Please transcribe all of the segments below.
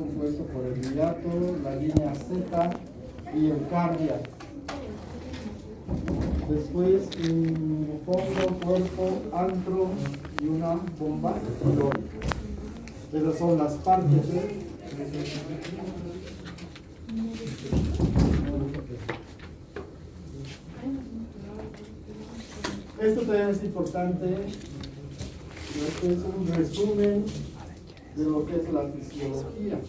compuesto por el hiato, la línea Z y el cardia. Después un fondo, cuerpo, antro y una bomba pilórica. Esas son las partes de... Esto también es importante. Este es un resumen de lo que es la fisiología.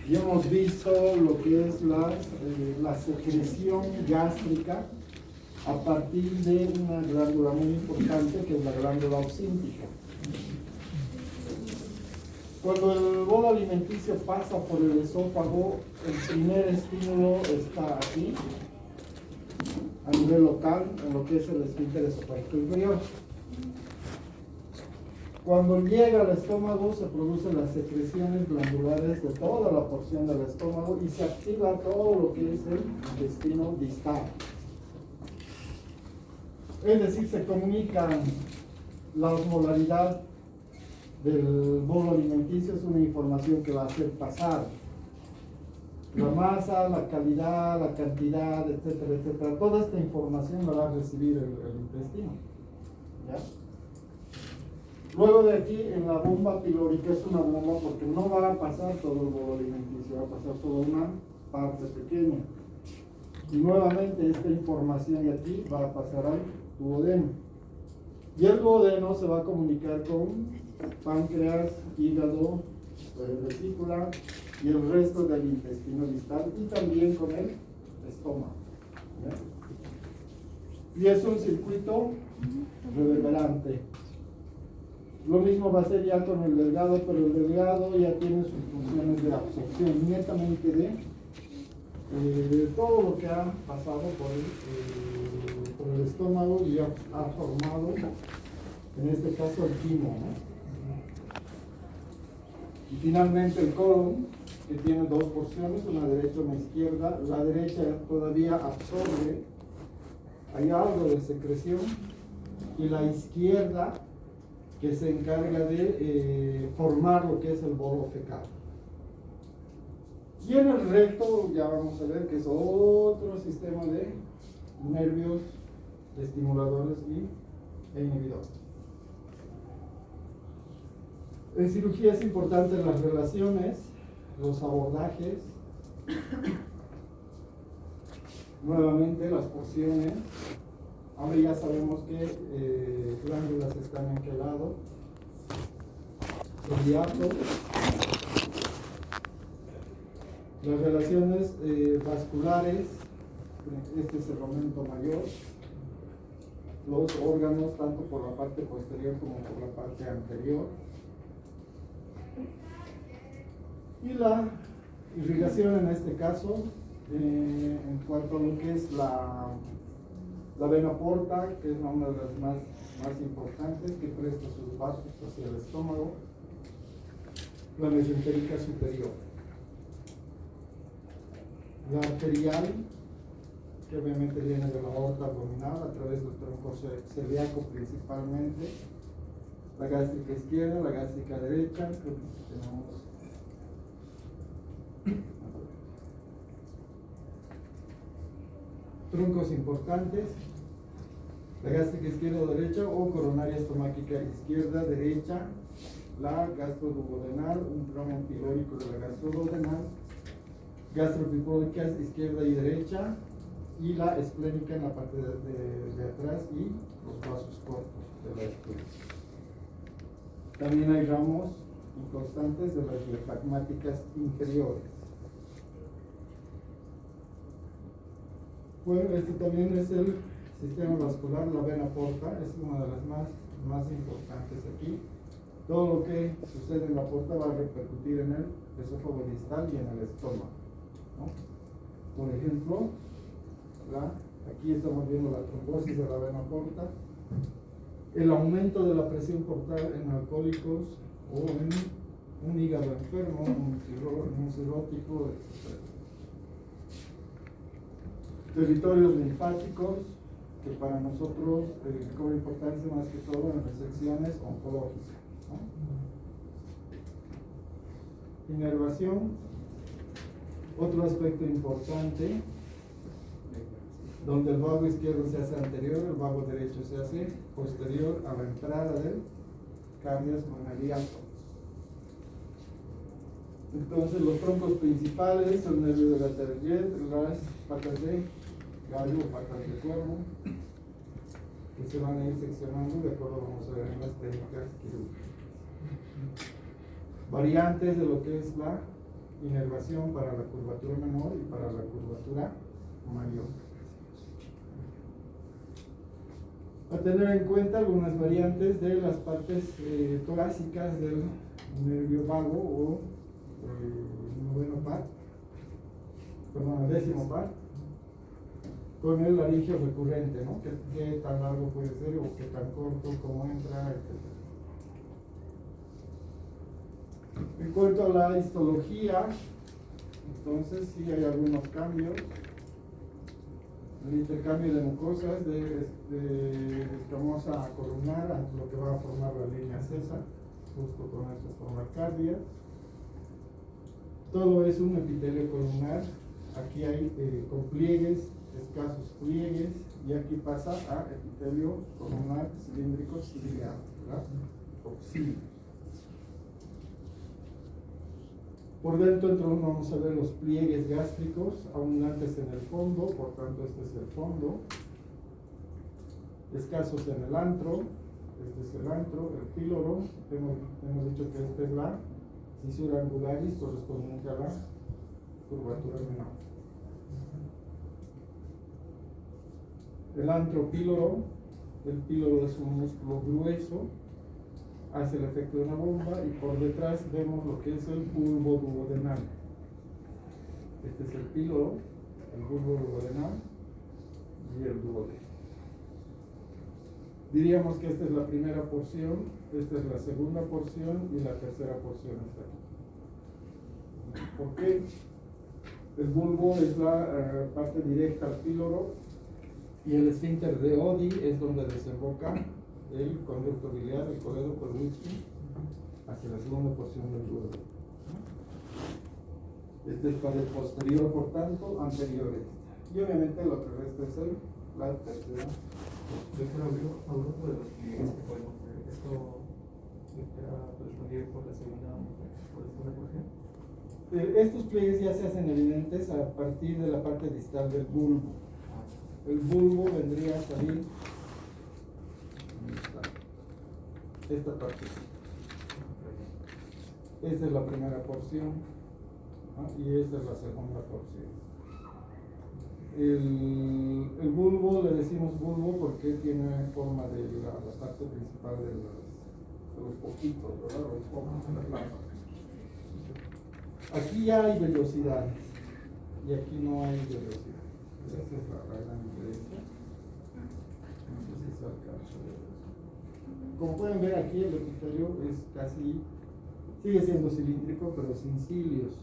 Ya hemos visto lo que es la secreción gástrica a partir de una glándula muy importante que es la glándula oxíntica. Cuando el bolo alimenticio pasa por el esófago, el primer estímulo está aquí, a nivel local, en lo que es el esfínter esofágico inferior. Cuando llega al estómago se producen las secreciones glandulares de toda la porción del estómago y se activa todo lo que es el intestino distal. Es decir, se comunican la osmolaridad del bolo alimenticio, es una información que va a hacer pasar la masa, la calidad, la cantidad, etcétera, etcétera. Toda esta información la va a recibir el intestino. ¿Ya? Luego de aquí, en la bomba pilórica, es una bomba porque no va a pasar todo el bolo alimenticio, va a pasar solo una parte pequeña. Y nuevamente esta información de aquí va a pasar al duodeno. Y el duodeno se va a comunicar con páncreas, hígado, vesícula y el resto del intestino distal y también con el estómago. ¿Ya? Y es un circuito reverberante. Lo mismo va a ser ya con el delgado, pero el delgado ya tiene sus funciones de absorción netamente de todo lo que ha pasado por el estómago y ha formado, en este caso, el quimo, ¿no? Y finalmente el colon, que tiene dos porciones, una derecha y una izquierda. La derecha todavía absorbe, hay algo de secreción, y la izquierda que se encarga de formar lo que es el bolo fecal. Y en el recto ya vamos a ver que es otro sistema de nervios estimuladores e inhibidores. En cirugía es importante las relaciones, los abordajes, nuevamente las porciones. Ahora ya sabemos que glándulas están en qué lado, el hiato, las relaciones vasculares, este es el segmento mayor, los órganos tanto por la parte posterior como por la parte anterior, y la irrigación en este caso, en cuanto a lo que es la vena porta, que es una de las más importantes, que presta sus vasos hacia el estómago, la mesentérica superior, la arterial, que obviamente viene de la aorta abdominal a través del tronco celíaco principalmente, la gástrica izquierda, la gástrica derecha, creo que tenemos troncos importantes, la gástrica izquierda o derecha o coronaria estomáquica izquierda, derecha, la gastroduodenal, un tramo pilórico de la gastroduodenal, gastropipródicas izquierda y derecha, y la esplénica en la parte de atrás y los vasos cortos de la esplénica. También hay ramos inconstantes de las diafragmáticas inferiores. Bueno, este también es el sistema vascular, la vena porta, es una de las más importantes aquí. Todo lo que sucede en la porta va a repercutir en el esófago distal y en el estómago, ¿no? Por ejemplo, aquí estamos viendo la trombosis de la vena porta, el aumento de la presión portal en alcohólicos o en un hígado enfermo, un cirrótico, etc. Territorios linfáticos, que para nosotros cobra importancia más que todo en resecciones oncológicas, ¿no? Inervación, otro aspecto importante, donde el vago izquierdo se hace anterior, el vago derecho se hace posterior a la entrada del cardias mammaliaco. Entonces los troncos principales, el nervio de la Target, las patas de gallo o patas de cuervo, que se van a ir seccionando de acuerdo, vamos a ver en las técnicas quirúrgicas. Variantes de lo que es la inervación para la curvatura menor y para la curvatura mayor. A tener en cuenta algunas variantes de las partes torácicas del nervio vago o noveno par, perdón, el décimo par, con el laringio recurrente, ¿no? ¿Qué tan largo puede ser o qué tan corto, cómo entra, etc. En cuanto a la histología, entonces sí hay algunos cambios. El intercambio de mucosas de escamosa a columnar, lo que va a formar la línea César, justo con eso formar cardia. Todo es un epitelio columnar. Aquí hay con pliegues, escasos pliegues, y aquí pasa a epitelio columnar cilíndrico ciliado, ¿verdad? Oxílico. Por dentro entonces vamos a ver los pliegues gástricos abundantes en el fondo, por tanto este es el fondo. Escasos en el antro, este es el antro, el píloro. Hemos dicho que esta es la cisura angularis correspondiente a la curvatura menor. El antropíloro, el píloro es un músculo grueso, hace el efecto de una bomba, y por detrás vemos lo que es el bulbo duodenal. Este es el píloro, el bulbo duodenal y el duodeno. Diríamos que esta es la primera porción, esta es la segunda porción y la tercera porción está aquí. ¿Por qué? El bulbo es la parte directa al píloro y el esfínter de Oddi es donde desemboca el conducto biliar, el colédoco, el whisky, hacia la segunda porción del duodeno. Este es pared posterior, por tanto, anterior a esta. Y obviamente lo que resta es la tercera. Doctor, a grupo de los pliegues que podemos ver, ¿esto corresponde por la segunda porción? Estos pliegues ya se hacen evidentes a partir de la parte distal del bulbo. El bulbo vendría a salir esta parte. Esta es la primera porción, ¿no? Y esta es la segunda porción. El bulbo, le decimos bulbo porque tiene forma de la parte principal de los poquitos, ¿verdad? Los focos de la planta. Aquí ya hay vellosidades y aquí no hay vellosidades. Esa es la gran diferencia. No sé si se alcanza a ver. Como pueden ver aquí, el epitelio es casi, sigue siendo cilíndrico, pero sin cilios.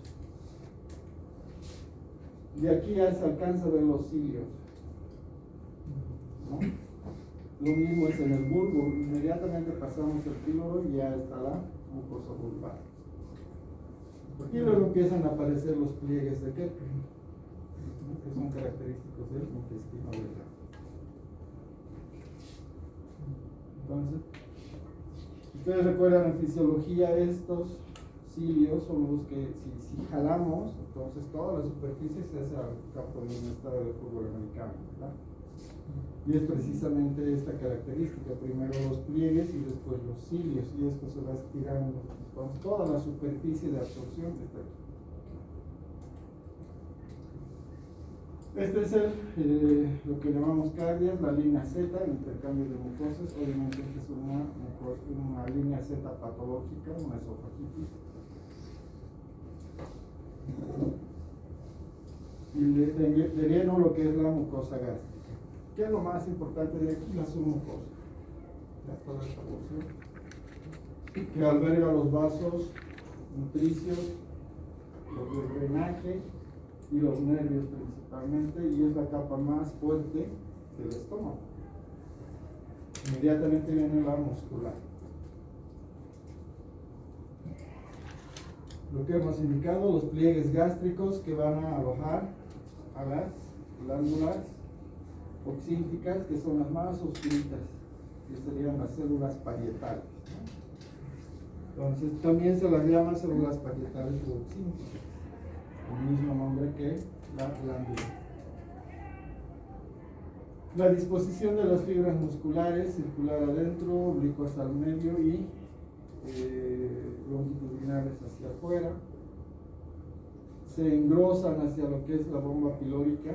De aquí ya se alcanza a ver los cilios, ¿no? Lo mismo es en el bulbo. Inmediatamente pasamos el píloro y ya está la mucosa vulvar. Y luego empiezan a aparecer los pliegues de Kepler, que son característicos del intestino delgado. Entonces, ustedes recuerdan en fisiología, estos cilios son los que si jalamos, entonces toda la superficie se hace al campo de un estadio de fútbol americano, ¿verdad? Y es precisamente esta característica, primero los pliegues y después los cilios, y esto se va estirando. Entonces toda la superficie de absorción está aquí. Este es lo que llamamos cardias, la línea Z, el intercambio de mucosas. Obviamente esta es una línea Z patológica, una esofagitis. Y de lleno lo que es la mucosa gástrica. ¿Qué es lo más importante de aquí? La submucosa. Ya toda esta porción que alberga los vasos nutricios, los del drenaje y los nervios principalmente, y es la capa más fuerte del estómago. Inmediatamente viene la muscular. lo que hemos indicado, los pliegues gástricos que van a alojar a las glándulas oxínticas, que son las más oscuritas, que serían las células parietales, ¿no? Entonces también se las llama células parietales o oxínticas, el mismo nombre que la glándula. La disposición de las fibras musculares, circular adentro, oblicuas al medio y longitudinales hacia afuera. Se engrosan hacia lo que es la bomba pilórica,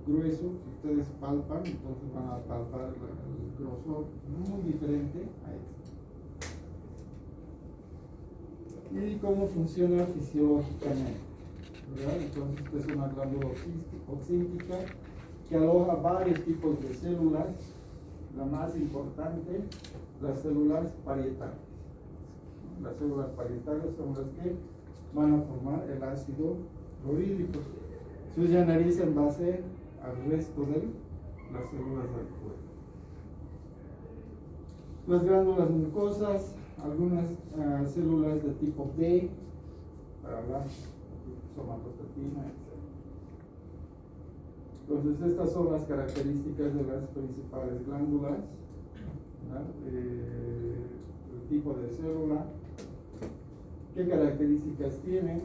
grueso. Si ustedes palpan, entonces van a palpar el grosor muy diferente a este. ¿Y cómo funciona fisiológicamente? ¿Verdad? Entonces, esta es una glándula oxíntica que aloja varios tipos de células. La más importante, las células parietales. Las células parietales son las que van a formar el ácido clorhídrico. Suya nariz en base al resto de las células del cuerpo. Las glándulas mucosas, algunas células de tipo B, para la somatostatina, etc. Entonces, estas son las características de las principales glándulas, el tipo de célula, qué características tienen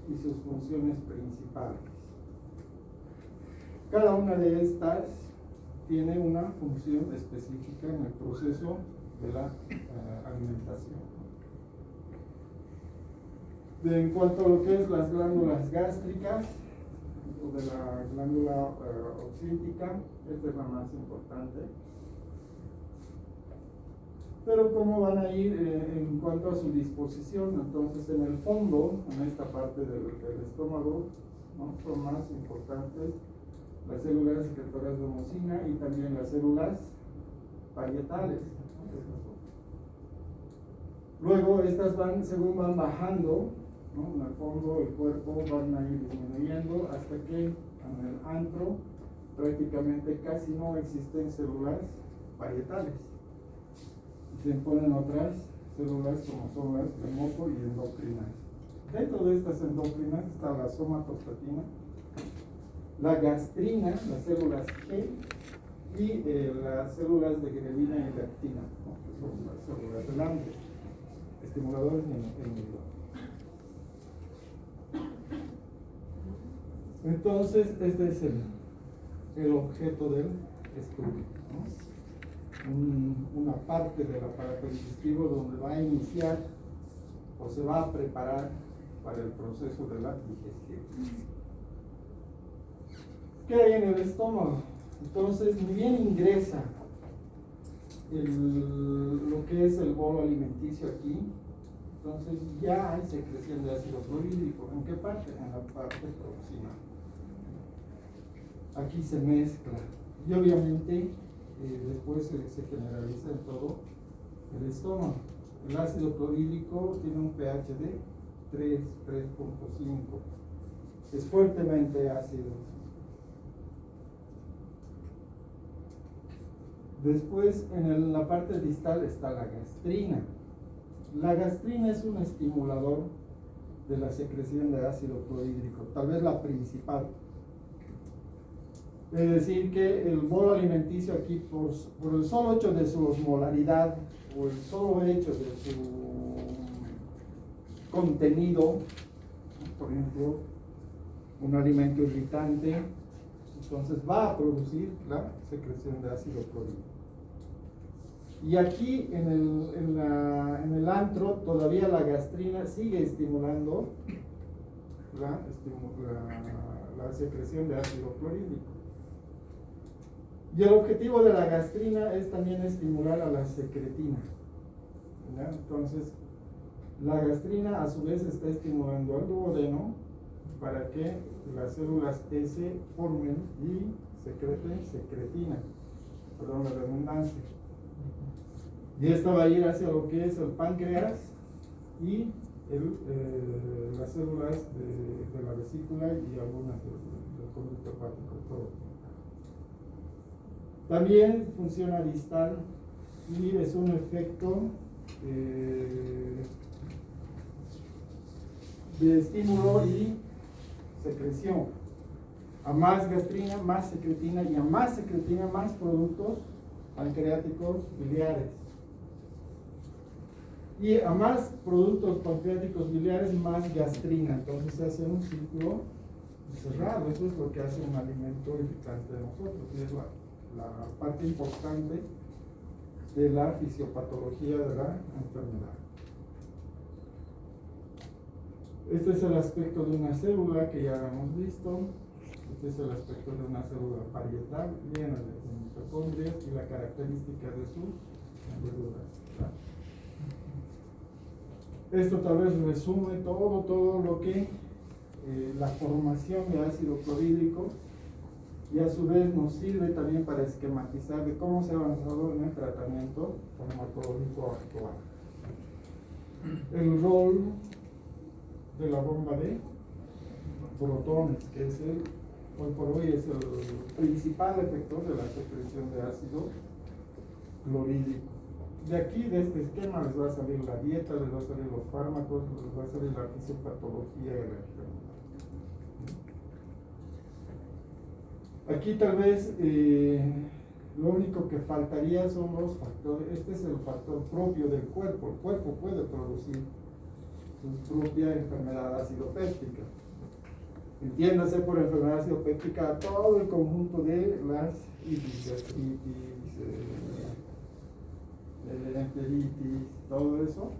y sus funciones principales. Cada una de estas tiene una función específica en el proceso de la alimentación. En cuanto a lo que es las glándulas gástricas, o de la glándula oxíntica, esta es la más importante. Pero cómo van a ir en cuanto a su disposición. Entonces, en el fondo, en esta parte del estómago, ¿no?, son más importantes las células secretoras de homocina y también las células parietales. Luego, estas van, según van bajando, ¿no?, en el fondo del cuerpo, van a ir disminuyendo hasta que en el antro prácticamente casi no existen células parietales. Se imponen otras células como son las de moco y endocrinas. Dentro de estas endocrinas está la somatostatina, la gastrina, las células G y las células de grelina y leptina, ¿no?, que son las células del hambre, estimuladores y inhibidores. Entonces, este es el objeto del estudio, ¿no? Una parte del aparato digestivo donde va a iniciar o se va a preparar para el proceso de la digestión. ¿Qué hay en el estómago? Entonces, ni bien ingresa lo que es el bolo alimenticio aquí, entonces ya hay secreción de ácido clorhídrico. ¿En qué parte? En la parte proximal. Aquí se mezcla y obviamente después se generaliza en todo el estómago. El ácido clorhídrico tiene un pH de 3.5. Es fuertemente ácido. Después, en la parte distal está la gastrina. La gastrina es un estimulador de la secreción de ácido clorhídrico, tal vez la principal. Es decir, que el bolo alimenticio aquí, por el solo hecho de su osmolaridad o el solo hecho de su contenido, por ejemplo, un alimento irritante, entonces va a producir la secreción de ácido clorhídrico. Y aquí en el antro todavía la gastrina sigue estimulando la secreción de ácido clorhídrico. Y el objetivo de la gastrina es también estimular a la secretina, ¿ya? Entonces, la gastrina a su vez está estimulando al duodeno para que las células S formen y secreten secretina, perdón la redundancia. Y esta va a ir hacia lo que es el páncreas y las células de la vesícula y algunas del conducto hepático, todo. También funciona distal y es un efecto de estímulo y secreción. A más gastrina, más secretina, y a más secretina, más productos pancreáticos biliares. Y a más productos pancreáticos biliares, más gastrina. Entonces se hace un ciclo cerrado. Eso es lo que hace un alimento edificante de nosotros. Y es la parte importante de la fisiopatología de la enfermedad. Este es el aspecto de una célula que ya hemos visto. Este es el aspecto de una célula parietal llena de mitocondrias y la característica de sus enverduras. Esto tal vez resume todo lo que la formación de ácido clorhídrico, y a su vez nos sirve también para esquematizar de cómo se ha avanzado en el tratamiento farmacológico actual. El rol de la bomba de protones, que es hoy por hoy es el principal efector de la secreción de ácido clorhídrico. De aquí, de este esquema, les va a salir la dieta, les va a salir los fármacos, les va a salir la fisiopatología de la enfermedad. Aquí tal vez lo único que faltaría son los factores. Este es el factor propio del cuerpo. El cuerpo puede producir su propia enfermedad acidopéptica. Entiéndase por enfermedad acidopéptica todo el conjunto de las gastritis, enteritis, todo eso,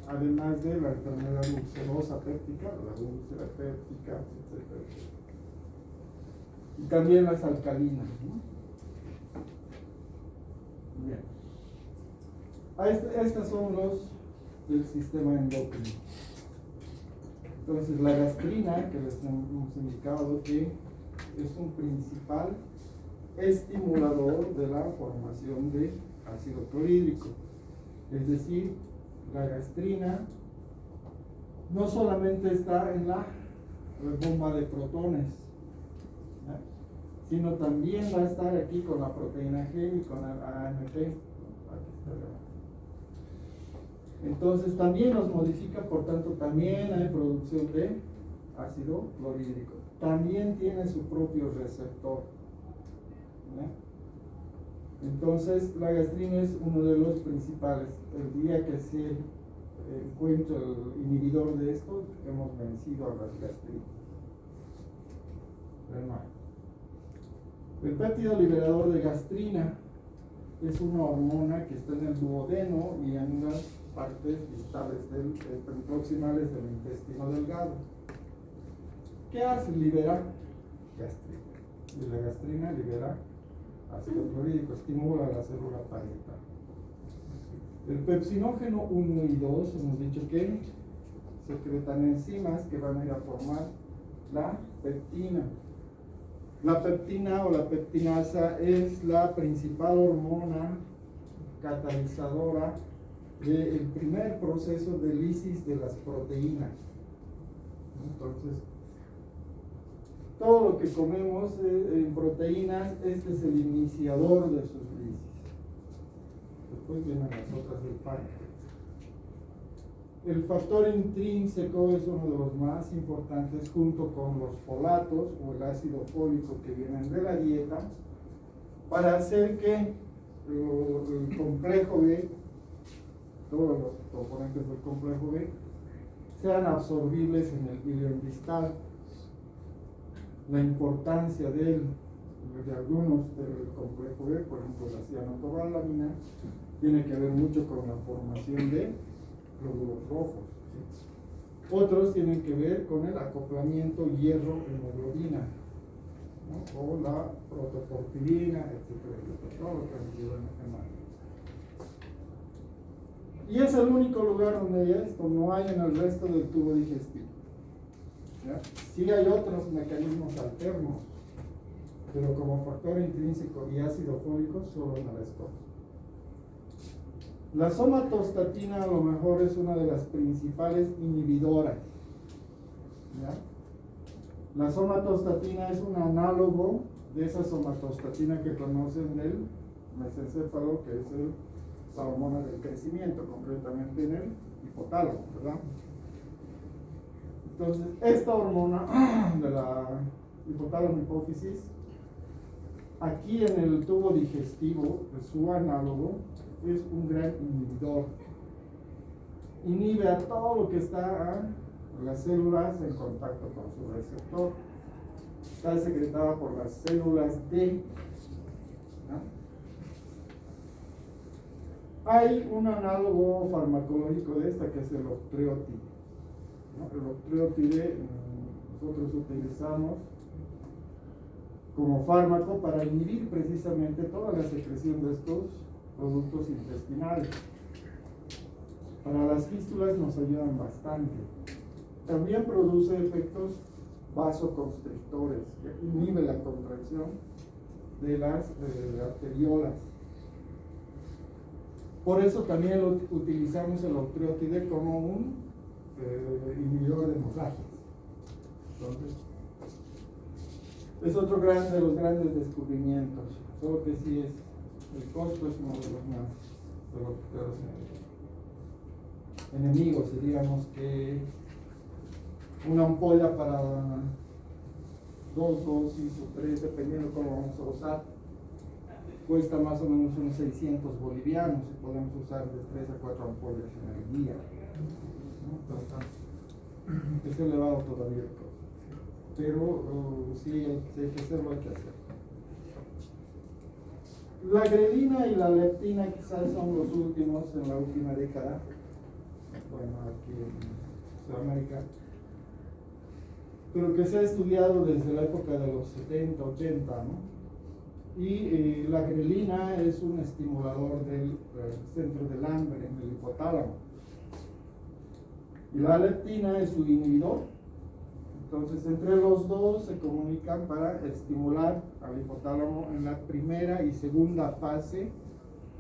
además de la enfermedad ulcerosa péptica, la úlcera péptica, etc. Y también las alcalinas, ¿no? Bien. Estas son los del sistema endocrino. Entonces, la gastrina, que les hemos indicado que es un principal estimulador de la formación de ácido clorhídrico. Es decir, la gastrina no solamente está en la bomba de protones, ¿ya?, sino también va a estar aquí con la proteína G y con el AMP. Entonces también los modifica, por tanto también hay producción de ácido clorhídrico. También tiene su propio receptor, ¿ya? Entonces la gastrina es uno de los principales. El día que se encuentra el inhibidor de esto, hemos vencido a las gastritis. El péptido liberador de gastrina es una hormona que está en el duodeno y en las partes distales proximales del intestino delgado. ¿Qué hace? Libera gastrina. Y la gastrina libera ácido clorhídrico, estimula la célula parietal. El pepsinógeno 1 y 2, hemos dicho que secretan enzimas que van a ir a formar la peptina. La peptina o la peptinasa es la principal hormona catalizadora del primer proceso de lisis de las proteínas. Entonces, todo lo que comemos en proteínas, este es el iniciador de sus lisis. Después vienen las otras del páncreas. El factor intrínseco es uno de los más importantes, junto con los folatos o el ácido fólico que vienen de la dieta, para hacer que el complejo B, todos los componentes del complejo B, sean absorbibles en el bilión distal. La importancia de algunos del complejo B, por ejemplo la cianocobalamina, tiene que ver mucho con la formación de glóbulos rojos, ¿sí? Otros tienen que ver con el acoplamiento hierro-hemoglobina, ¿no?, o la protoporfirina, etc. Todo lo que han sido en y es el único lugar donde hay esto, no hay en el resto del tubo digestivo, ¿ya? Sí hay otros mecanismos alternos, pero como factor intrínseco y ácido fólico solo en el estómago. La somatostatina a lo mejor es una de las principales inhibidoras, ¿ya? La somatostatina es un análogo de esa somatostatina que conocen del mesencéfalo, que es la hormona del crecimiento, concretamente en el hipotálamo, ¿verdad? Entonces, esta hormona de la hipotálamo hipófisis, aquí en el tubo digestivo, su análogo, es un gran inhibidor. Inhibe a todo lo que está las células en contacto con su receptor. Está secretada por las células D. Hay un análogo farmacológico de esta que es el octreotide. El octreotide nosotros utilizamos como fármaco para inhibir precisamente toda la secreción de estos productos intestinales. Para las fístulas nos ayudan bastante. También produce efectos vasoconstrictores, que inhibe la contracción de las arteriolas. Por eso también utilizamos el octreotide como un inhibidor de hemorragias. Entonces, es otro de los grandes descubrimientos, solo que sí el costo es uno de los más enemigos. Diríamos que una ampolla para 2 dosis o 3, dependiendo cómo vamos a usar, cuesta más o menos unos 600 bolivianos y podemos usar de 3 a 4 ampollas en el día. Es elevado todavía el costo, pero sí hay que hacerlo, hay que hacerlo. La grelina y la leptina quizás son los últimos en la última década, bueno, aquí en Sudamérica, pero que se ha estudiado desde la época de los 70, 80, ¿no? Y la grelina es un estimulador del centro del hambre, en el hipotálamo. Y la leptina es su inhibidor. Entonces, entre los dos se comunican para estimular al hipotálamo en la primera y segunda fase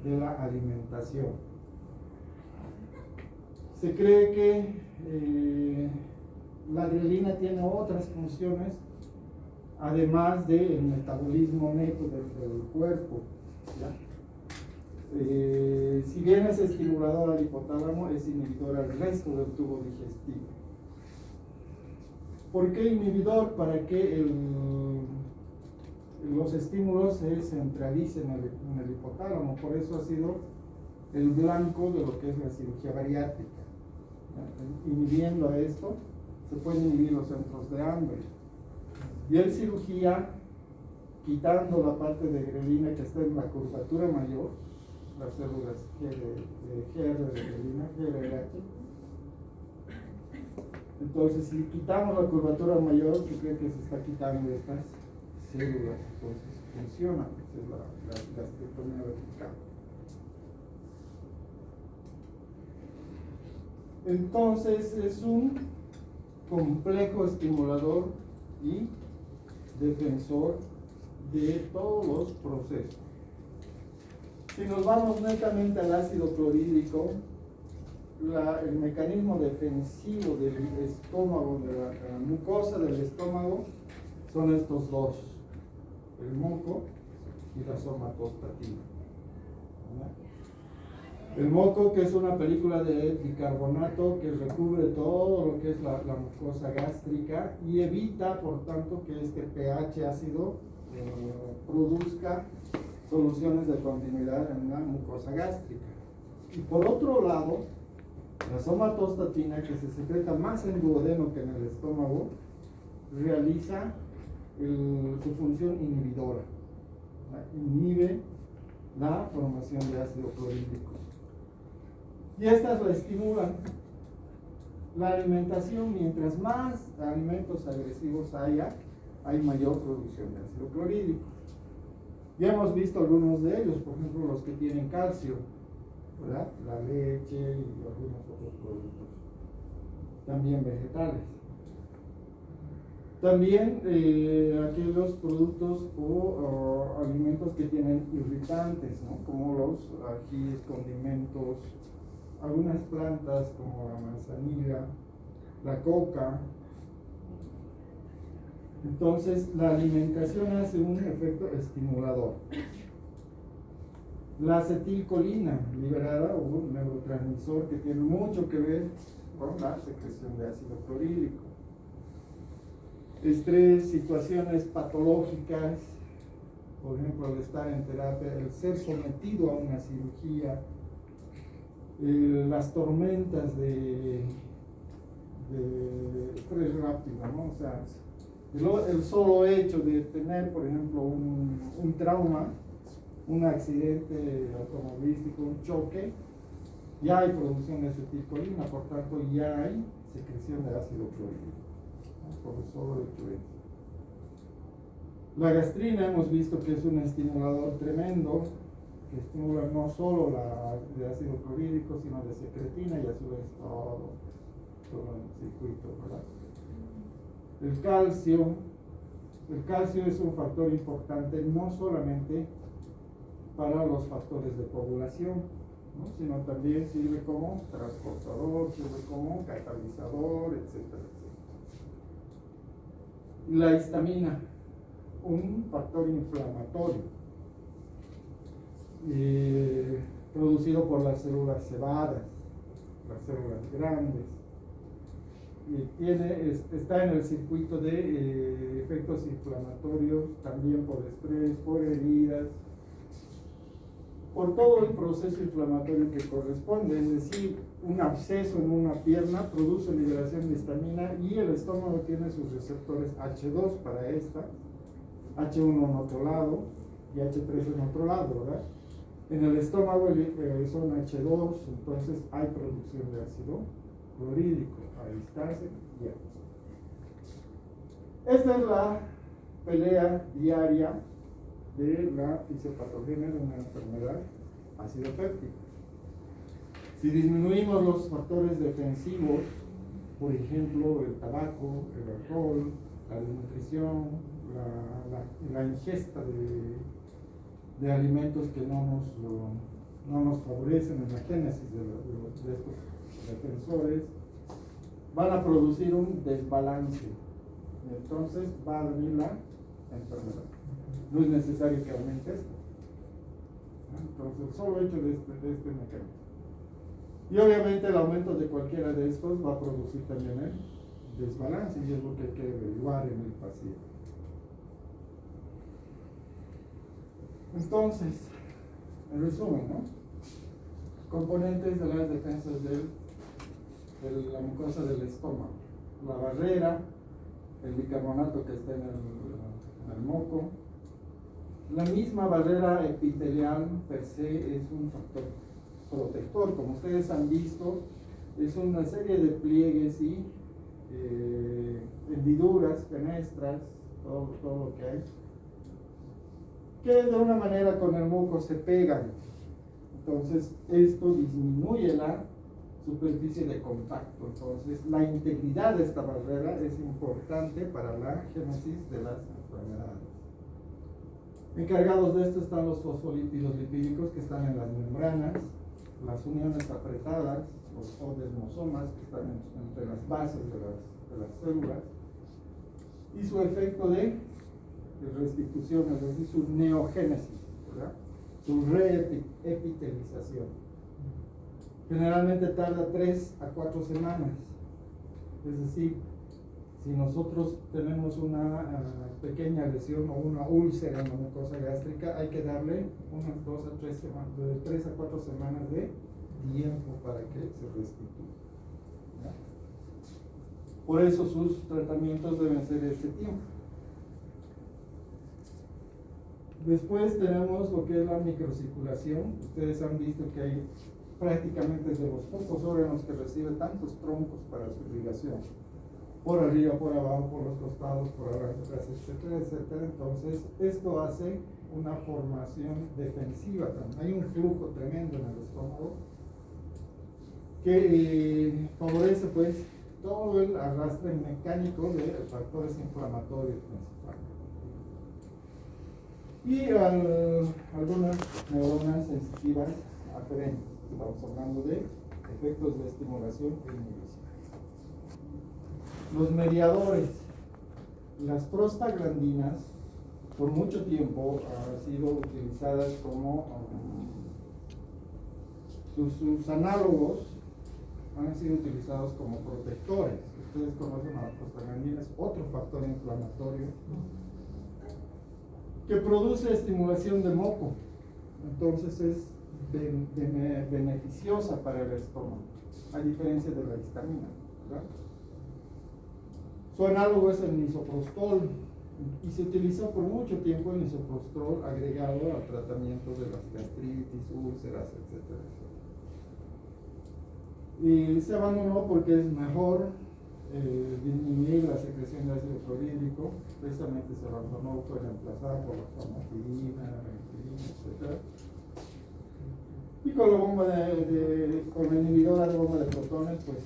de la alimentación. Se cree que la grelina tiene otras funciones además del metabolismo neto del cuerpo, ¿ya? Si bien es estimulador al hipotálamo, es inhibidor al resto del tubo digestivo. ¿Por qué inhibidor? Para que los estímulos se centralicen en el hipotálamo. Por eso ha sido el blanco de lo que es la cirugía bariátrica. Inhibiendo a esto, se pueden inhibir los centros de hambre. Y en cirugía, quitando la parte de grelina que está en la curvatura mayor, las células GR de grelina, GRH. Entonces, si quitamos la curvatura mayor, se cree que se está quitando estas células. Entonces, funciona. Esa es la gastrectomía vertical. Entonces, es un complejo estimulador y defensor de todos los procesos. Si nos vamos netamente al ácido clorhídrico, el mecanismo defensivo del estómago, de la mucosa del estómago, son estos dos, el moco y la somatostatina. El moco, que es una película de bicarbonato que recubre todo lo que es la mucosa gástrica y evita, por tanto, que este pH ácido produzca soluciones de continuidad en la mucosa gástrica. Y por otro lado, la somatostatina, que se secreta más en duodeno que en el estómago, realiza su función inhibidora. Inhibe la formación de ácido clorhídrico. Y estas la estimulan. La alimentación, mientras más alimentos agresivos haya, hay mayor producción de ácido clorhídrico. Ya hemos visto algunos de ellos, por ejemplo, los que tienen calcio, ¿verdad? La leche y algunos otros productos, también vegetales. También aquellos productos o alimentos que tienen irritantes, ¿no? Como los ajís, condimentos, algunas plantas como la manzanilla, la coca. Entonces, la alimentación hace un efecto estimulador. La acetilcolina liberada, o un neurotransmisor que tiene mucho que ver con la secreción de ácido clorhídrico. Estrés, situaciones patológicas, por ejemplo, el estar en terapia, el ser sometido a una cirugía, las tormentas de estrés rápido, ¿no? O sea, el solo hecho de tener, por ejemplo, un trauma, un accidente automovilístico, un choque, ya hay producción de acetilcolina, por tanto ya hay secreción de ácido clorhídrico, ¿no? Por el solo hecho de eso. La gastrina hemos visto que es un estimulador tremendo, que estimula no solo de ácido clorhídrico, sino de secretina y a su vez todo el circuito, ¿verdad? El calcio es un factor importante no solamente para los factores de coagulación, ¿no? Sino también sirve como transportador, sirve como catalizador, etcétera, etcétera. La histamina, un factor inflamatorio producido por las células cebadas, las células grandes, y está en el circuito de efectos inflamatorios, también por estrés, por heridas, por todo el proceso inflamatorio que corresponde. Es decir, un absceso en una pierna produce liberación de histamina y el estómago tiene sus receptores H2 para esta, H1 en otro lado y H3 en otro lado, ¿verdad? En el estómago son H2, entonces hay producción de ácido clorhídrico a distancia. Ya. Esta es la pelea diaria de la fisiopatogenia de una enfermedad ácido péptica. Si disminuimos los factores defensivos, por ejemplo, el tabaco, el alcohol, la desnutrición, la ingesta de alimentos que no nos favorecen en la génesis de estos defensores, van a producir un desbalance. Entonces va a venir la enfermedad. No es necesario que aumente esto. Entonces, solo hecho de este mecanismo. Y obviamente el aumento de cualquiera de estos va a producir también el desbalance, y es lo que hay que evaluar en el paciente. Entonces, en resumen, ¿no? Componentes de las defensas de la mucosa del estómago: la barrera, el bicarbonato que está en el moco. La misma barrera epitelial per se es un factor protector, como ustedes han visto, es una serie de pliegues y hendiduras, fenestras, todo lo que hay, que de una manera con el moco se pegan. Entonces esto disminuye la superficie de contacto. Entonces la integridad de esta barrera es importante para la génesis de las enfermedades. Encargados de esto están los fosfolípidos lipídicos, que están en las membranas, las uniones apretadas, los odesmosomas, que están entre las bases de las células, y su efecto de restitución, es decir, su neogénesis, ¿verdad? Su reepitelización. Generalmente tarda 3 a 4 semanas. Es decir, si nosotros tenemos una pequeña lesión o una úlcera en la mucosa gástrica, hay que darle unas 2 a 3 semanas, de 3 a 4 semanas de tiempo para que se restituya. ¿Ya? Por eso sus tratamientos deben ser de este tiempo. Después tenemos lo que es la microcirculación. Ustedes han visto que hay prácticamente de los pocos órganos que reciben tantos troncos para su irrigación. Por arriba, por abajo, por los costados, por adelante, etcétera, etcétera. Entonces, esto hace una formación defensiva también. Hay un flujo tremendo en el estómago que favorece pues todo el arrastre mecánico de factores inflamatorios principalmente. Y algunas neuronas sensitivas aferentes. Estamos hablando de efectos de estimulación e inhibición. Los mediadores. Las prostaglandinas por mucho tiempo han sido utilizadas como sus análogos han sido utilizados como protectores. Ustedes conocen a la prostaglandina, es otro factor inflamatorio que produce estimulación de moco, entonces es beneficiosa para el estómago, a diferencia de la histamina, ¿verdad? Su análogo es el misoprostol y se utilizó por mucho tiempo el misoprostol agregado al tratamiento de las gastritis, úlceras, etcétera, etcétera. Y se abandonó porque es mejor disminuir la secreción de ácido clorhídrico, precisamente se abandonó, fue reemplazado por la famotidina, etc. Y con la bomba con la inhibidora de bomba de protones, pues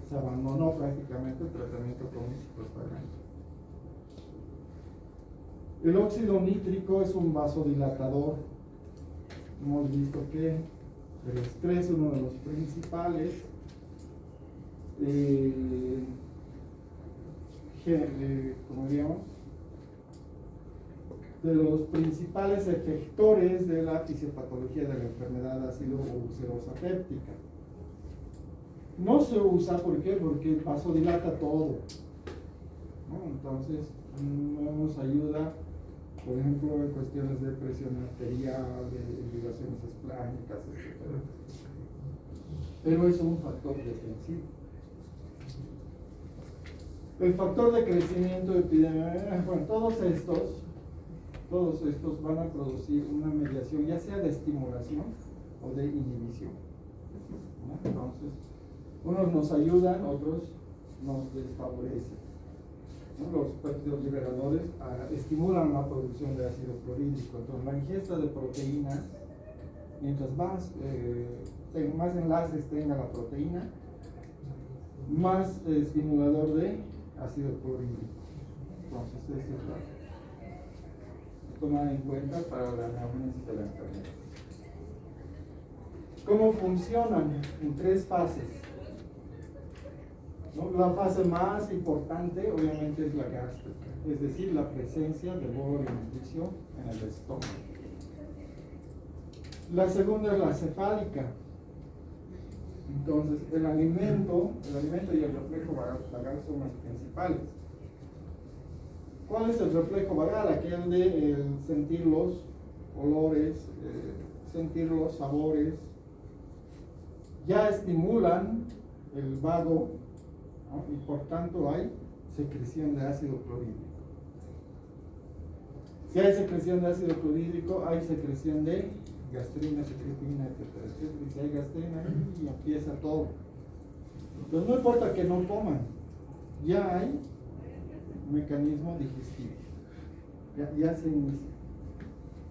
se abandonó prácticamente el tratamiento con prostaglandina. El óxido nítrico es un vasodilatador. Hemos visto que el estrés es uno de los principales como digamos, de los principales efectores de la fisiopatología de la enfermedad ácido o ulcerosa péptica. No se usa, ¿por qué? Porque vasodilata todo, ¿no? Entonces no nos ayuda, por ejemplo, en cuestiones de presión arterial, de irrigaciones esplánicas, etc. Pero es un factor defensivo. El factor de crecimiento epidemiológico, bueno, todos estos van a producir una mediación, ya sea de estimulación o de inhibición, ¿no? Entonces, unos nos ayudan, otros nos desfavorecen, ¿no? Los péptidos liberadores estimulan la producción de ácido clorhídrico. Entonces, la ingesta de proteínas, mientras más enlaces tenga la proteína, más estimulador de ácido clorhídrico. Entonces, eso es tomar en cuenta para la anamnesis de la enfermedad. ¿Cómo funcionan? En 3 fases, ¿no? La fase más importante, obviamente, es la gástrica, es decir, la presencia de bolo alimenticio en el estómago. La segunda es la cefálica. Entonces, el alimento y el reflejo vagal son los principales. ¿Cuál es el reflejo vagal? Aquel de sentir los olores, sentir los sabores. Ya estimulan el vago, ¿no? Y por tanto hay secreción de ácido clorhídrico. Si hay secreción de ácido clorhídrico, hay secreción de gastrina, secretina, etcétera, etcétera. Y si hay gastrina, y empieza todo. Entonces no importa que no coman, ya hay mecanismo digestivo, ya se inicia.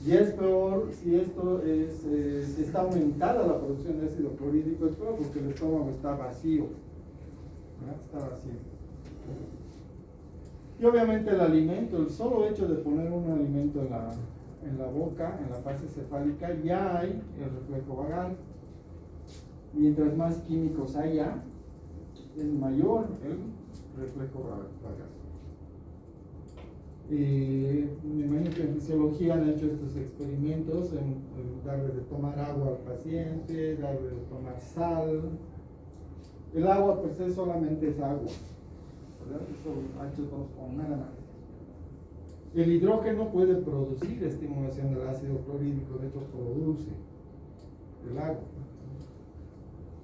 Y es peor si esto si está aumentada la producción de ácido clorhídrico, es peor porque el estómago está vacío, ¿verdad? Está vacío. Y obviamente el alimento, el solo hecho de poner un alimento en la boca, en la fase cefálica, ya hay el reflejo vagal. Mientras más químicos haya, es mayor el reflejo vagal. Me imagino que en fisiología han hecho estos experimentos en darle de tomar agua al paciente, darle de tomar sal. El agua per se solamente es agua, ¿verdad? Es solo H2 o nada más. El hidrógeno puede producir estimulación del ácido clorhídrico, de hecho produce el agua.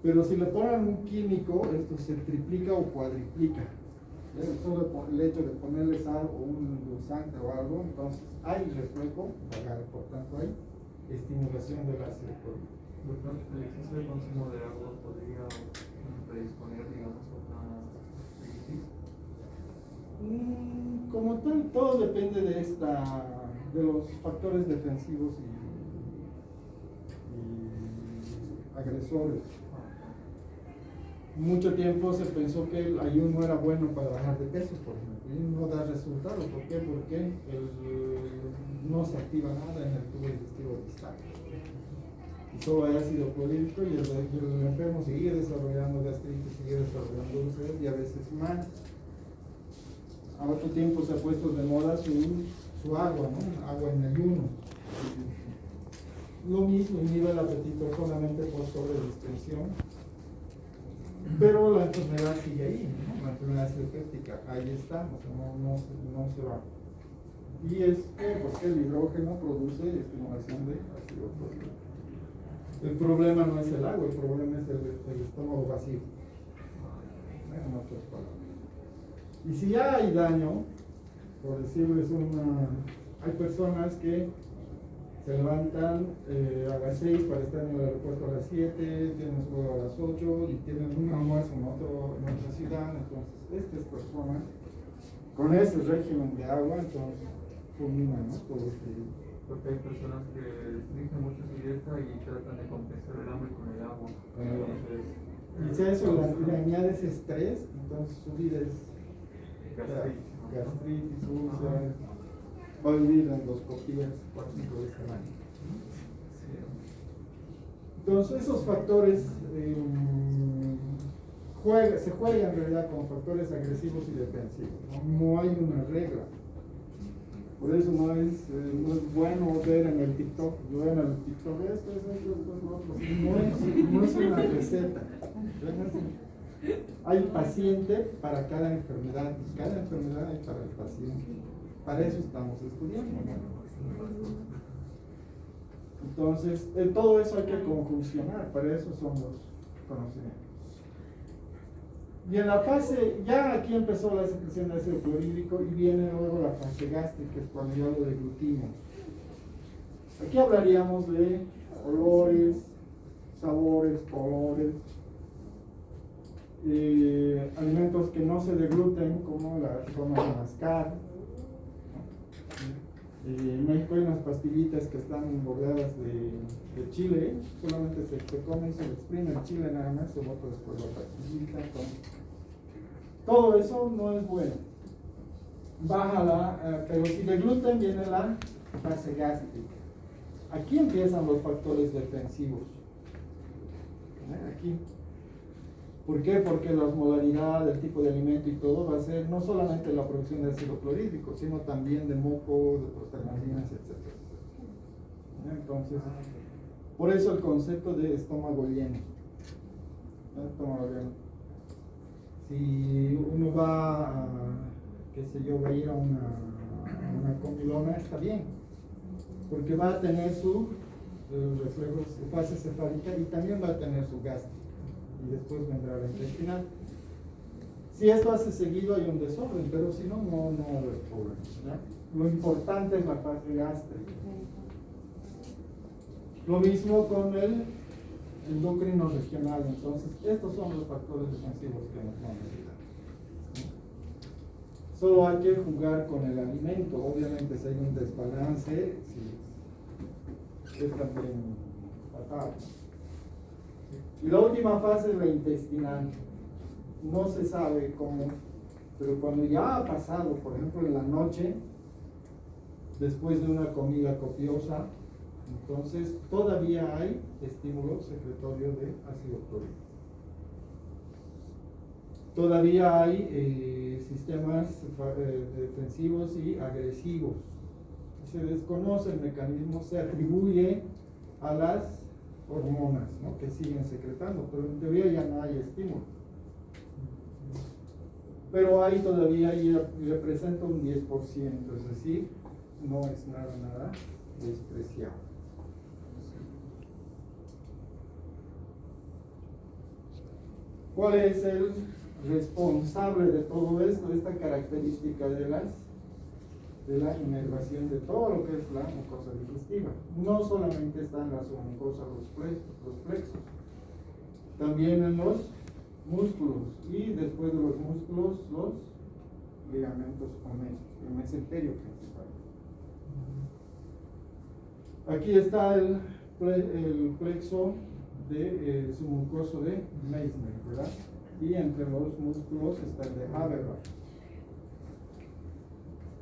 Pero si le ponen un químico, esto se triplica o cuadriplica. Solo el hecho de ponerle sal o un endulzante o algo, entonces hay reflejo vagal, por tanto hay estimulación del ácido clorhídrico. Doctor, ¿el exceso de consumo de agua podría predisponer, digamos, a una crisis? Como tal, todo depende de los factores defensivos y agresores. Mucho tiempo se pensó que el ayuno era bueno para bajar de peso, por ejemplo, y no da resultado. ¿Por qué? Porque no se activa nada en el tubo digestivo distal. Y solo hay ácido clorhídrico y el enfermo sigue desarrollando gastritis, sigue desarrollando úlceras y a veces más. A otro tiempo se ha puesto de moda su agua, ¿no? Agua en ayuno. Lo mismo inhibe el apetito solamente por sobredistensión. pero la enfermedad sigue ahí, ¿no? La enfermedad péptica, ahí está, o sea, no se va. Y es porque el hidrógeno produce estimulación de ácido clorhídrico. El problema no es el agua, el problema es el estómago vacío. En otras palabras. Y si ya hay daño, por decirles hay personas que se levantan a las 6 para estar en el aeropuerto a las 7, tienen su vuelo a las 8 y tienen un almuerzo en otra ciudad. Entonces, estas personas, con ese régimen de agua, entonces fulminan, ¿no? Todo porque hay personas que restringen mucho su dieta y tratan de compensar el hambre con el agua. Y si a eso le añades estrés, entonces su vida es gastritis, úlceras, va a vivir endoscopías 4 o 5 veces al año. Entonces esos factores se juegan en realidad con factores agresivos y defensivos. No hay una regla. Por eso no es bueno ver en el TikTok, yo en el TikTok esto, lo otro. No es una receta. Hay paciente para cada enfermedad y cada enfermedad hay para el paciente. Para eso estamos estudiando, ¿no? Entonces, todo eso hay que conjuncionar, para eso son los conocimientos. Y en la fase, ya aquí empezó la secreción de ácido clorhídrico y viene luego la fase gástrica, que es cuando ya lo deglutimos. Aquí hablaríamos de olores, sabores, colores, alimentos que no se degluten, como la forma de mascar. En México hay unas pastillitas que están bordeadas de chile, solamente se come y se le exprime el chile nada más, se bota después la pastillita. Todo eso no es bueno. Baja pero si degluten viene la fase gástrica. Aquí empiezan los factores defensivos. Aquí. ¿Por qué? Porque la osmolaridad, el tipo de alimento y todo va a ser no solamente la producción de ácido clorhídrico, sino también de moco, de prostaglandinas, etc. Entonces, por eso el concepto de estómago lleno. Estómago lleno. Si uno va a, va a ir a una comilona, está bien, porque va a tener su fase cefálica y también va a tener su gástrica. Y después vendrá la intestinal. Si esto hace seguido hay un desorden, pero si no, no hay problema, ¿ya? Lo importante es la fase gástrica. Lo mismo con el endocrino regional. Entonces, estos son los factores defensivos que nos van a ayudar. Solo hay que jugar con el alimento. Obviamente, si hay un desbalance, es también fatal. Y la última fase es la intestinal. No se sabe cómo, pero cuando ya ha pasado, por ejemplo en la noche, después de una comida copiosa, entonces todavía hay estímulo secretorio de ácido clorhídrico. Todavía hay sistemas defensivos y agresivos. Se desconoce el mecanismo, se atribuye a las hormonas, ¿no?, que siguen secretando, pero en teoría ya no hay estímulo. Pero ahí todavía representa un 10%, es decir, no es nada despreciable. ¿Cuál es el responsable de todo esto, de esta característica de la inervación de todo lo que es la mucosa digestiva? No solamente están las mucosas, los plexos, también en los músculos y después de los músculos los ligamentos o el mesenterio principal. Aquí está el plexo de submucoso de Meissner, ¿verdad? Y entre los músculos está el de Habermas.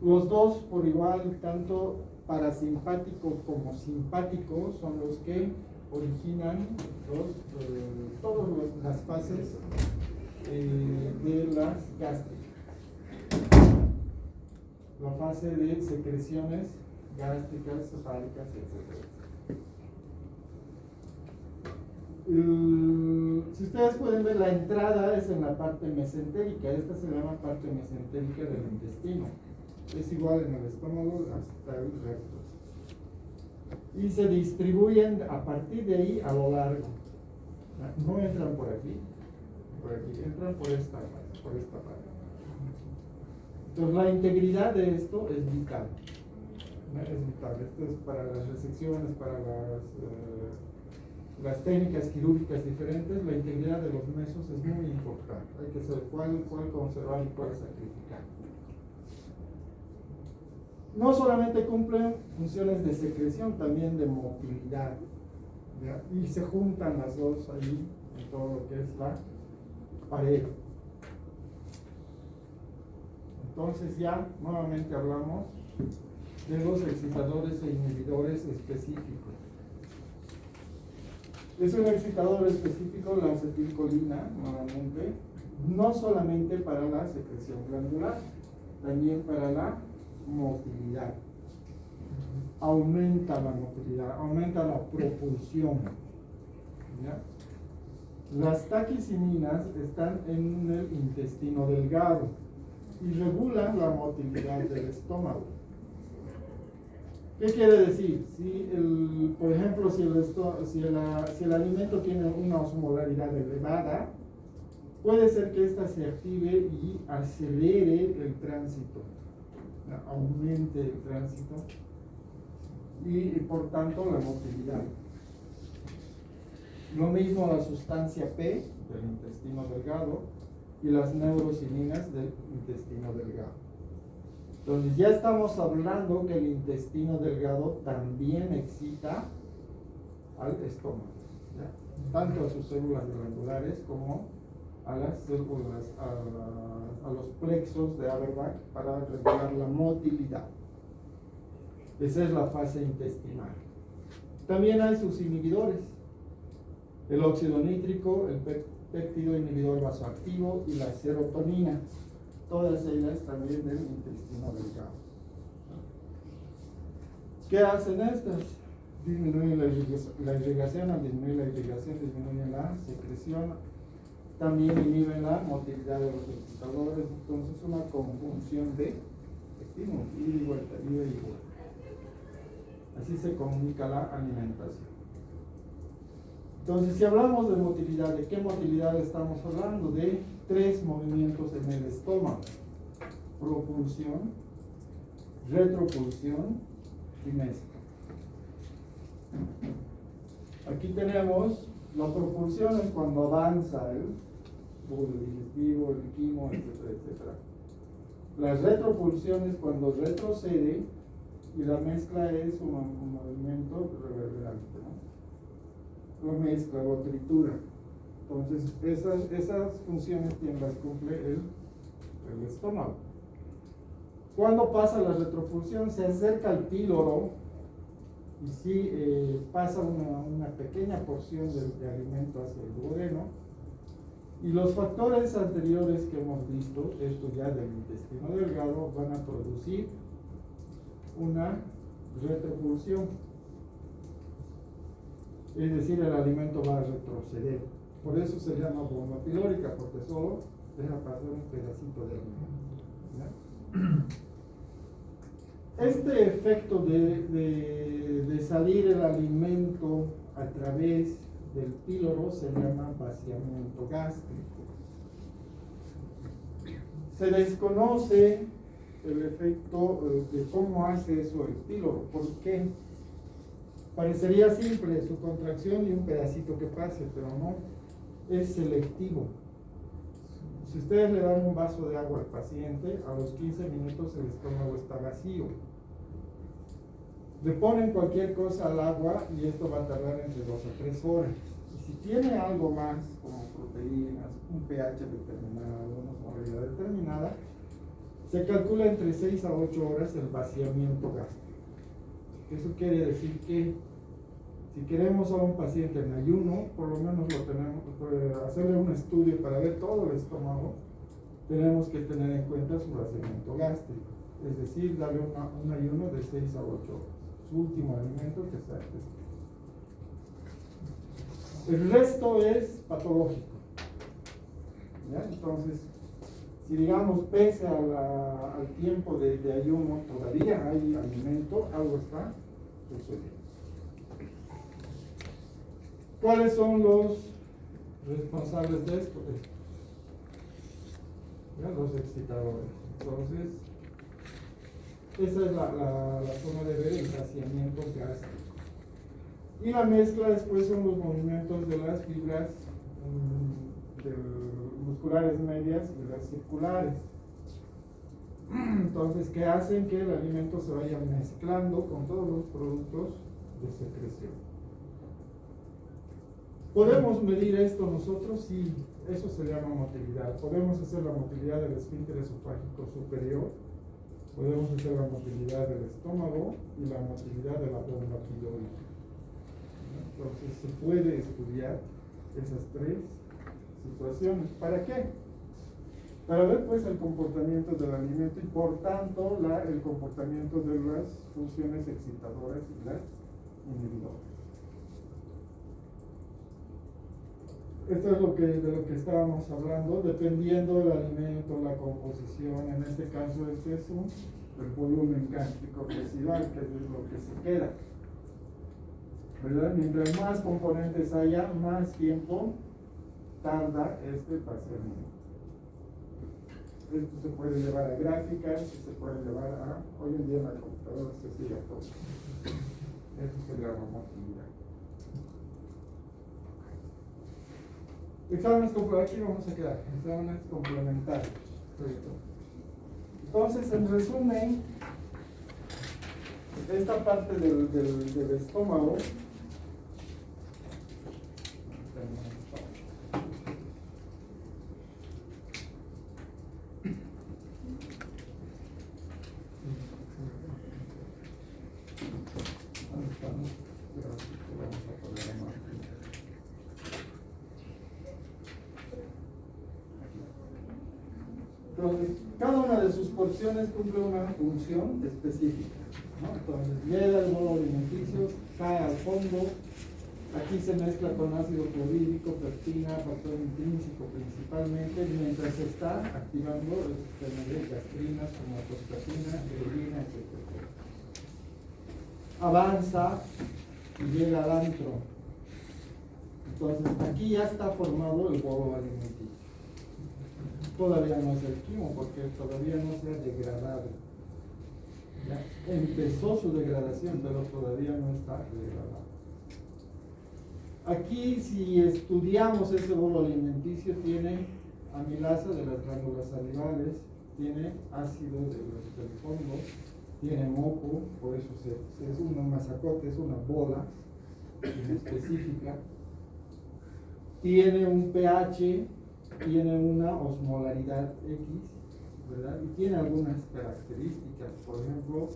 Los dos por igual, tanto parasimpático como simpático, son los que originan todas las fases de las gástricas. La fase de secreciones gástricas, cefálicas, etc. si ustedes pueden ver, la entrada es en la parte mesentérica. Esta se llama parte mesentérica del intestino. Es igual en el estómago hasta el recto. Y se distribuyen a partir de ahí a lo largo. No entran por aquí, entran por esta parte. Entonces la integridad de esto es vital. Es vital. Esto es para las resecciones, para las técnicas quirúrgicas diferentes. La integridad de los mesos es muy importante. Hay que saber cuál conservar y cuál sacrificar. No solamente cumplen funciones de secreción, también de motilidad, ¿ya? Y se juntan las dos ahí en todo lo que es la pared. Entonces ya nuevamente hablamos de los excitadores e inhibidores específicos. Es un excitador específico, la acetilcolina, nuevamente, no solamente para la secreción glandular, también para la motilidad. Aumenta la motilidad, aumenta la propulsión. ¿Ya? Las taquicininas están en el intestino delgado y regulan la motilidad del estómago. ¿Qué quiere decir? Por ejemplo, si el alimento tiene una osmolaridad elevada, puede ser que ésta se active y acelere el tránsito, aumente el tránsito y por tanto la motilidad. Lo mismo la sustancia P del intestino delgado y las neurocininas del intestino delgado. Entonces ya estamos hablando que el intestino delgado también excita al estómago, ¿ya? Tanto a sus células glandulares como a las células, a los plexos de Auerbach para regular la motilidad. Esa es la fase intestinal. También hay sus inhibidores: el óxido nítrico, el péptido inhibidor vasoactivo y la serotonina. Todas ellas también del intestino delgado. ¿Qué hacen estas? Disminuyen la irrigación, al disminuir la irrigación disminuyen la secreción, también inhiben la motilidad de los excitadores. Entonces una conjunción de estímulos, ida y vuelta, ida y vuelta. Así se comunica la alimentación. Entonces, si hablamos de motilidad, ¿de qué motilidad estamos hablando? De 3 movimientos en el estómago: propulsión, retropulsión y mezcla. Aquí tenemos la propulsión, es cuando avanza el tubo digestivo, el quimo, etcétera, etcétera. La retropulsión es cuando retrocede y la mezcla es un movimiento reverberante, ¿no? Lo mezcla, lo tritura. Entonces, esas funciones quien las cumple el estómago. Cuando pasa la retropulsión, se acerca al píloro y sí pasa una pequeña porción de alimento hacia el duodeno. Y los factores anteriores que hemos visto, esto ya del intestino delgado, van a producir una retropulsión. Es decir, el alimento va a retroceder. Por eso se llama bomba pilórica, porque solo deja pasar un pedacito de alimento, ¿ya? Este efecto de salir el alimento a través del píloro se llama vaciamiento gástrico. Se desconoce el efecto de cómo hace eso el píloro. ¿Por qué? Parecería simple, su contracción y un pedacito que pase, pero no, es selectivo. Si ustedes le dan un vaso de agua al paciente, a los 15 minutos el estómago está vacío. Le ponen cualquier cosa al agua y esto va a tardar entre 2 a 3 horas. Y si tiene algo más, como proteínas, un pH determinado, una osmolaridad determinada, se calcula entre 6 a 8 horas el vaciamiento gástrico. Eso quiere decir que si queremos a un paciente en ayuno, por lo menos lo tenemos, hacerle un estudio para ver todo el estómago, tenemos que tener en cuenta su vaciamiento gástrico, es decir, darle un ayuno de 6 a 8 horas, su último alimento que sea El resto es patológico. ¿Ya? Entonces, si digamos, pese al tiempo de ayuno, todavía hay alimento, algo está sucediendo. ¿Cuáles son los responsables de esto? ¿Ya? Los excitadores. Entonces, esa es la forma de ver el saciamiento gástrico. Y la mezcla después son los movimientos de las fibras musculares medias y las circulares. Entonces, que hacen que el alimento se vaya mezclando con todos los productos de secreción. ¿Podemos medir esto nosotros? Sí, eso se llama motilidad. Podemos hacer la motilidad del esfínter esofágico superior, podemos hacer la motilidad del estómago y la motilidad de la bomba pilórica. Entonces se puede estudiar esas tres situaciones. ¿Para qué? Para ver pues el comportamiento del alimento y por tanto el comportamiento de las funciones excitadoras y las inhibidoras. Esto es de lo que estábamos hablando, dependiendo del alimento, la composición. En este caso este es el volumen gástrico residual, que es lo que se queda, ¿verdad? Mientras más componentes haya, más tiempo tarda este vaciamiento. Esto se puede llevar a gráficas, se puede llevar a, hoy en día en la computadora se sigue todo. Eso se llama motilidad. Exámenes complementarios, aquí vamos a quedar, exámenes complementarios. Entonces, en resumen, esta parte del estómago, entonces, cada una de sus porciones cumple una función específica, ¿no? Entonces, llega el bolo alimenticio, cae al fondo, aquí se mezcla con ácido clorhídrico, pectina, factor intrínseco principalmente, mientras se está activando el sistema de gastrinas, somatostatina, grelina, etc. Avanza y llega al antro. Entonces, aquí ya está formado el bolo alimenticio. Todavía no es el quimo porque todavía no se ha degradado. ¿Ya? Empezó su degradación, pero todavía no está degradado. Aquí, si estudiamos ese bolo alimenticio, tiene amilasa de las glándulas salivales, tiene ácido del fondo, tiene moco, por eso es un masacote, es una bola específica, tiene un pH, tiene una osmolaridad X, ¿verdad? Y tiene algunas características. Por ejemplo,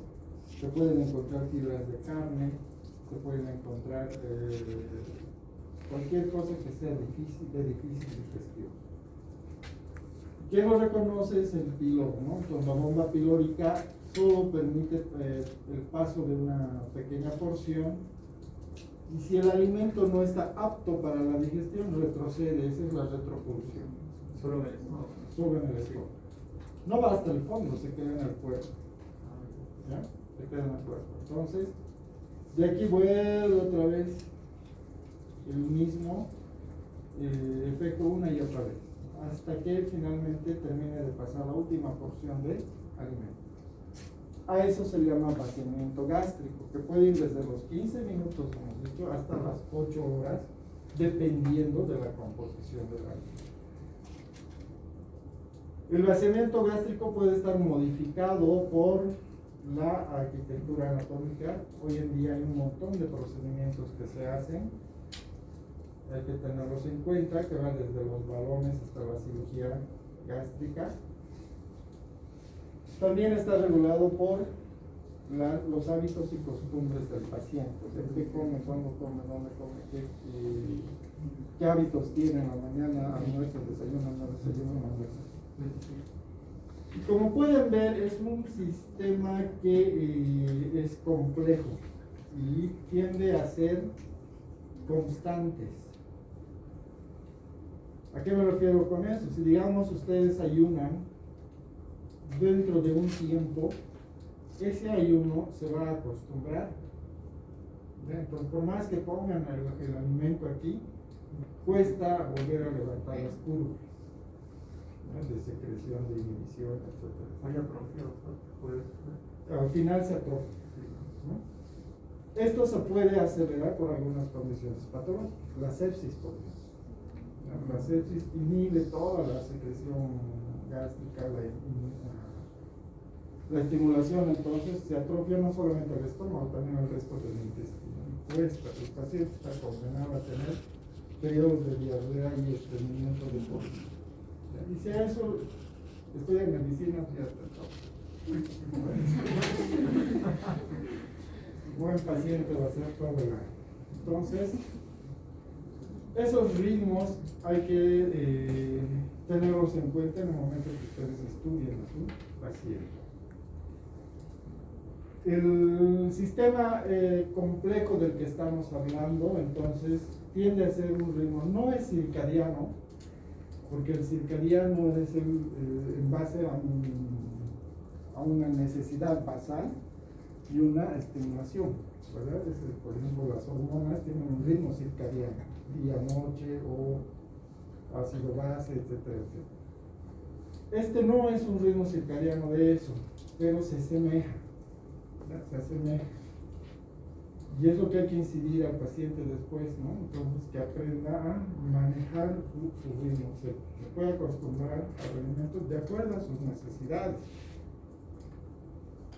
se pueden encontrar fibras de carne, se pueden encontrar cualquier cosa que sea de difícil digestión. ¿Quién lo reconoce? Es el pilón, ¿no? Entonces, la bomba pilórica solo permite el paso de una pequeña porción. Y si el alimento no está apto para la digestión, retrocede. Esa es la retropulsión. Solo en el estómago. Sube en el estómago. No va hasta el fondo, se queda en el cuerpo. ¿Ya? Se queda en el cuerpo. Entonces, de aquí vuelve otra vez el mismo efecto una y otra vez, hasta que finalmente termine de pasar la última porción de alimento. A eso se le llama vaciamiento gástrico, que puede ir desde los 15 minutos, como hemos dicho, hasta las 8 horas, dependiendo de la composición del alimento. El vaciamiento gástrico puede estar modificado por la arquitectura anatómica. Hoy en día hay un montón de procedimientos que se hacen, hay que tenerlos en cuenta, que van desde los balones hasta la cirugía gástrica. También está regulado por los hábitos y costumbres del paciente, o sea, qué come, cuándo come, dónde come, qué hábitos tiene en la mañana, almuerzo, desayuno, no desayuno, no almuerzo. Y como pueden ver, es un sistema que es complejo y tiende a ser constantes. ¿A qué me refiero con eso? Si digamos ustedes ayunan dentro de un tiempo, ese ayuno se va a acostumbrar. Entonces, por más que pongan el alimento aquí, cuesta volver a levantar las curvas, ¿no? De secreción, de inhibición, etc. Hay atrofia, pues. Al final se atrofia, ¿no? Esto se puede acelerar por algunas condiciones patológicas. La sepsis, por ejemplo. La sepsis inhibe toda la secreción gástrica, la estimulación, entonces se atrofia no solamente el estómago, también el resto del intestino. Cuesta, el paciente está condenado a tener periodos de diarrea y estreñimiento de postre. Y si a eso estudia medicina, ya está todo. Buen paciente va a ser todo el año. Entonces, esos ritmos hay que tenerlos en cuenta en el momento que ustedes estudien a su paciente. El sistema complejo del que estamos hablando, entonces, tiende a ser un ritmo, no es circadiano, porque el circadiano es en base a una necesidad basal y una estimulación, ¿verdad? Por ejemplo, las hormonas tienen un ritmo circadiano, día-noche o ácido-base, etcétera, etcétera. Este no es un ritmo circadiano de eso, pero se asemeja, ¿verdad? Se asemeja. Y es lo que hay que incidir al paciente después, ¿no? Entonces, que aprenda a manejar su ritmo, se puede acostumbrar al alimento de acuerdo a sus necesidades.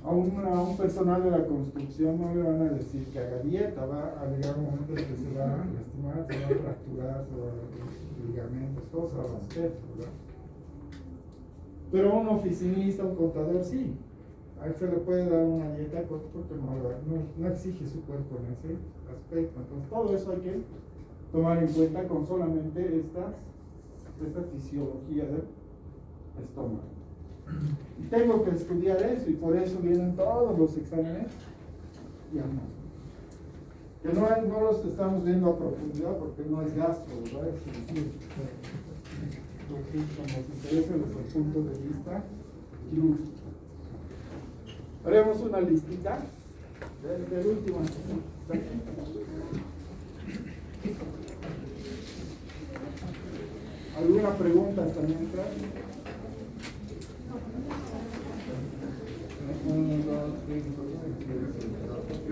A un personal de la construcción no le van a decir que haga dieta, va a llegar un momento en que se va a lastimar, se va a fracturar, se va a ligamentos, todo se va a romper, ¿verdad? Pero a un oficinista, un contador, sí. A él se le puede dar una dieta porque no exige su cuerpo en ese aspecto. Entonces, todo eso hay que tomar en cuenta con solamente esta fisiología del estómago. Y tengo que estudiar eso y por eso vienen todos los exámenes diagnósticos. Que no los estamos viendo a profundidad porque no es gastro, ¿verdad? Es decir, como nos interesa desde el punto de vista quirúrgico. Haremos una listita del último. ¿Alguna pregunta hasta mientras? 1, 2, 3, 4, 5, 6, 7, 8.